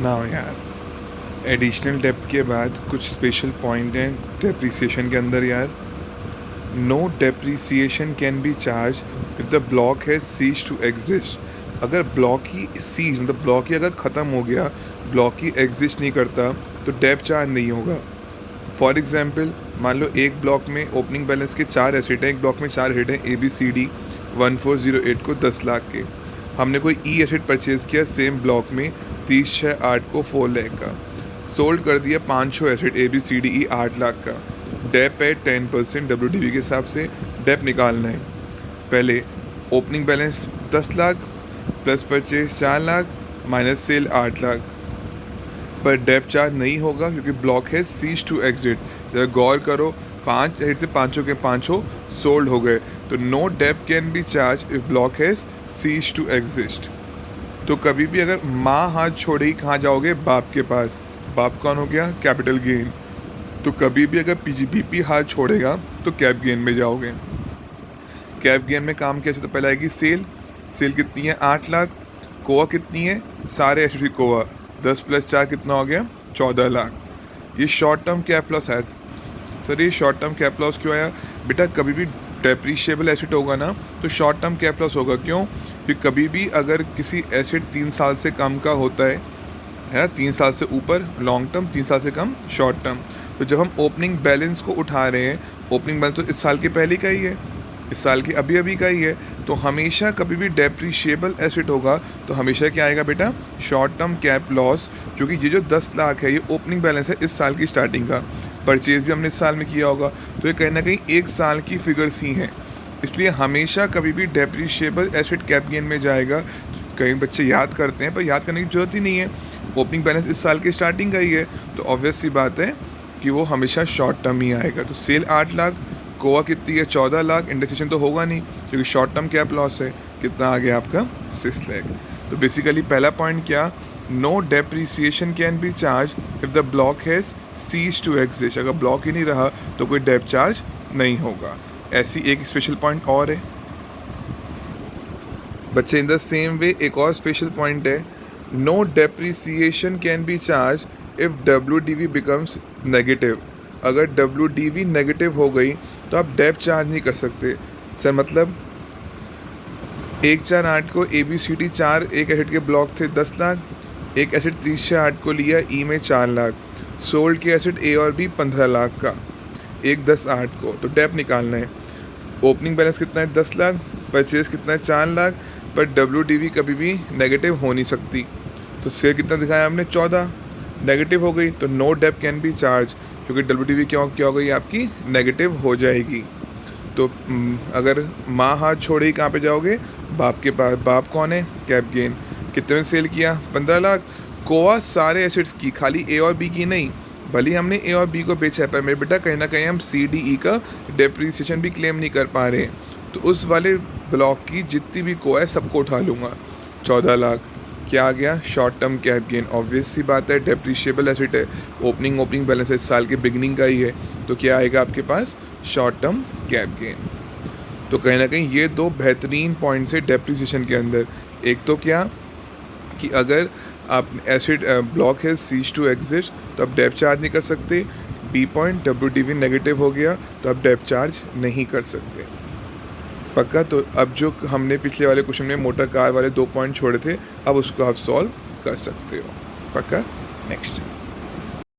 ना यार, additional depth के बाद कुछ स्पेशल पॉइंट हैं डेप्रिसिएशन के अंदर यार। No depreciation can be charge if the block है सीज टू एग्जिस्ट। अगर ब्लॉक ही सीज मतलब ब्लॉक ही अगर ख़त्म हो गया, ब्लॉक ही एग्जिस्ट नहीं करता, तो डेप चार्ज नहीं होगा। फॉर एग्जाम्पल, मान लो एक ब्लॉक में ओपनिंग बैलेंस के 4 एसेट हैं, एक ब्लॉक में 4 एसेट हैं ABCD 1408 को 10 लाख के। हमने कोई ई एसेट परचेज़ किया सेम ब्लॉक में 30/6/8 को 4 लाख का। सोल्ड कर दिया 500 एसेट ABCDE 8 लाख का। डेप है 10% WDV के हिसाब से। डेप निकालना है, पहले opening balance 10 lakh plus purchase 4 lakh minus cell 8 lakh. पर डेप चार्ज नहीं होगा क्योंकि ब्लॉक है सीज टू एग्जिट। जरा गौर करो, 5 एसेट से पाँचों के पाँचों सोल्ड हो गए, तो no dep can be charge if block है सीज टू एग्जिस्ट। तो कभी भी अगर माँ हाथ छोड़ेगी कहाँ जाओगे? बाप के पास। बाप कौन हो गया? Capital gain. तो कभी भी अगर PGBP हाथ छोड़ेगा तो कैप गेन में जाओगे। कैप गेन में काम कैसे? तो पहले आएगी सेल। सेल कितनी है? 8 लाख। कोआ कितनी है? सारे एसेट की कोआ 10 + 4 कितना हो गया? 14 लाख। ये शॉर्ट टर्म कैप लॉस है। सर ये शॉर्ट टर्म कैप लॉस क्यों आया? बेटा कभी भी डेप्रिशिएबल एसेट होगा ना तो शॉर्ट टर्म कैप लॉस होगा। क्यों? क्योंकि कभी भी अगर किसी एसेट 3 साल से कम का होता है 3 साल से ऊपर लॉन्ग टर्म, 3 साल से कम शॉर्ट टर्म। तो जब हम ओपनिंग बैलेंस को उठा रहे हैं, ओपनिंग बैलेंस तो इस साल के पहले का ही है, इस साल के अभी अभी का ही है, तो हमेशा कभी भी डेप्रिशिएबल एसेट होगा तो हमेशा क्या आएगा बेटा? Short term cap loss. क्योंकि ये जो 10 लाख है ये ओपनिंग बैलेंस है इस साल की स्टार्टिंग का, परचेज भी हमने इस साल में किया होगा, तो ये कहीं ना कहीं एक साल की फिगर्स ही हैं। इसलिए हमेशा कभी भी डेप्रिशिएबल एसेट कैप गेन में जाएगा। कई बच्चे याद करते हैं पर याद करने की ज़रूरत ही नहीं है, ओपनिंग बैलेंस इस साल की स्टार्टिंग का ही है, तो ऑब्वियस सी बात है कि वो हमेशा शॉर्ट टर्म ही आएगा। तो सेल 8 लाख, कोआ कितनी है? 14 लाख। इंडेक्सेशन तो होगा नहीं क्योंकि शॉर्ट टर्म कैप लॉस है। कितना आ गया आपका? 6 लाख। तो बेसिकली पहला पॉइंट क्या? No depreciation can be charge if the block has cease to exist. अगर ब्लॉक ही नहीं रहा तो कोई डेप चार्ज नहीं होगा। ऐसी एक स्पेशल पॉइंट और है बच्चे। इन द सेम वे एक और स्पेशल पॉइंट है, no depreciation can be charge if WDV becomes negative. अगर WDV नेगेटिव हो गई तो आप डेप चार्ज नहीं कर सकते। सर मतलब 1/4/8 को ABCD 4 एक एसेट के ब्लॉक थे 10 लाख, एक एसेट 30/8 को लिया ई में 4 लाख, सोल्ड के एसेट A और B 15 लाख का, एक 10/8 को, तो डेप निकालना है। ओपनिंग बैलेंस कितना है? 10 लाख। परचेज कितना है? 4 लाख। पर WDV कभी भी नेगेटिव हो नहीं सकती, तो सेल कितना दिखाया हमने? 14। नेगेटिव हो गई तो no dep can be charge, क्योंकि WDV क्या हो गई आपकी? नेगेटिव हो जाएगी। तो अगर माँ हाथ छोड़े ही कहाँ पे जाओगे? बाप के पास। बाप कौन है? Cap gain. कितने में सेल किया? 15 लाख। कोआ सारे एसेट्स की, खाली A और B की नहीं। भले ही हमने A और B को बेचा है पर मेरे बेटा कहीं ना कहीं हम CDE का डेप्रिसिएशन भी क्लेम नहीं कर पा रहे हैं, तो उस वाले ब्लॉक की जितनी भी कोआ है सबको उठा लूँगा। 14 लाख। क्या आ गया? Short term cap gain. Obvious सी बात है, डेप्रिशिएबल एसेट है, ओपनिंग बैलेंस इस साल के बिगनिंग का ही है, तो क्या आएगा आपके पास? Short term cap gain. तो कहीं ना कहीं ये दो बेहतरीन पॉइंट्स है डेप्रिसिएशन के अंदर। एक तो क्या कि अगर आप एसिड ब्लॉक है सीज टू एग्जिट तो आप डेप चार्ज नहीं कर सकते। B पॉइंट WDV नेगेटिव हो गया तो आप डेप चार्ज नहीं कर सकते। पक्का? तो अब जो हमने पिछले वाले क्वेश्चन में मोटर कार वाले 2 पॉइंट छोड़े थे, अब उसको आप सॉल्व कर सकते हो। पक्का? नेक्स्ट।